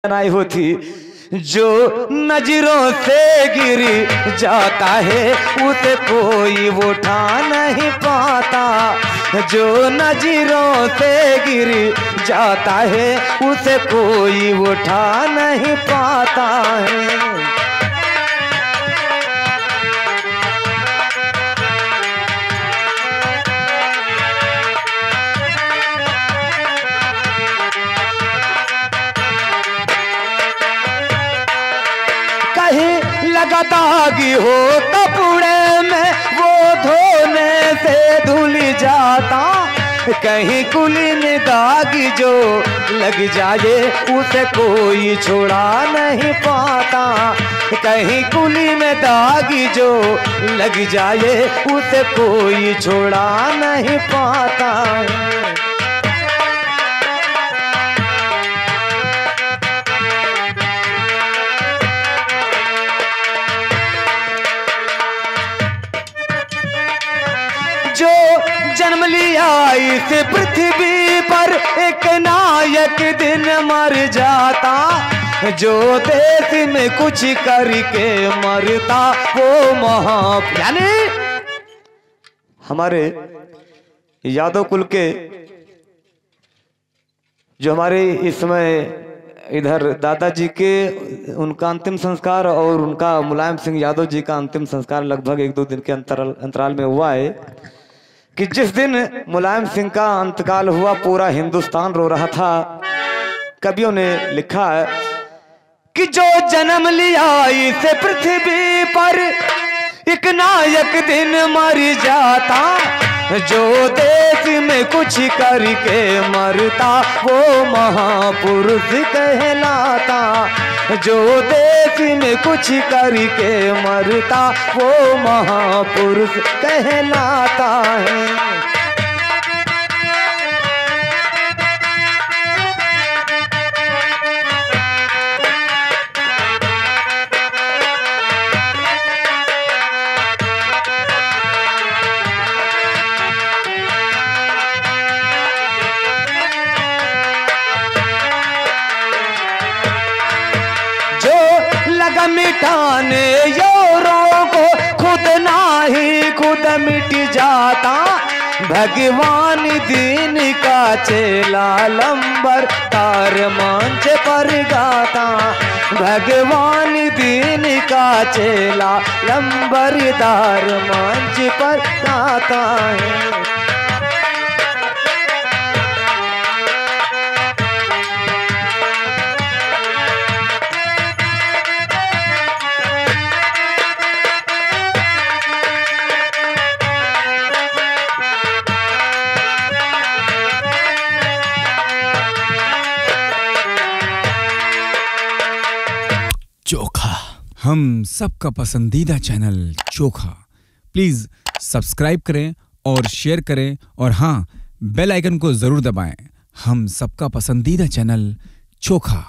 बनाई होती जो नजरों से गिर जाता है उसे कोई उठा नहीं पाता। जो नजरों से गिर जाता है उसे कोई उठा नहीं पाता है। लगा दागी हो कपड़े में वो धोने से धुल जाता। कहीं कुली में दागी जो लग जाए उसे कोई छोड़ा नहीं पाता। कहीं कुली में दागी जो लग जाए उसे कोई छोड़ा नहीं पाता। जो जन्म लिया इस पृथ्वी पर एक नायक दिन मर जाता। जो देश में कुछ करके मरता वो यानी हमारे यादव कुल के जो हमारे इस समय इधर दादाजी के उनका अंतिम संस्कार और उनका मुलायम सिंह यादव जी का अंतिम संस्कार लगभग 1-2 दिन के अंतराल में हुआ है कि जिस दिन मुलायम सिंह का अंतकाल हुआ पूरा हिंदुस्तान रो रहा था। कवियों ने लिखा है कि जो जन्म लिया इस पृथ्वी पर एक नायक दिन मर जाता। जो देश में कुछ करके मरता वो महापुरुष कहलाता। जो देश में कुछ करके मरता वो महापुरुष कहलाता है। मिटाने योरों को खुद ना ही खुद मिट जाता। भगवान दीन का चेला लंबर तार मंच पर गाता। भगवान दीन का चेला लंबर तार मंच पर गाता है। चोखा हम सबका पसंदीदा चैनल चोखा। प्लीज सब्सक्राइब करें और शेयर करें और हाँ बेल आइकन को जरूर दबाएं। हम सबका पसंदीदा चैनल चोखा।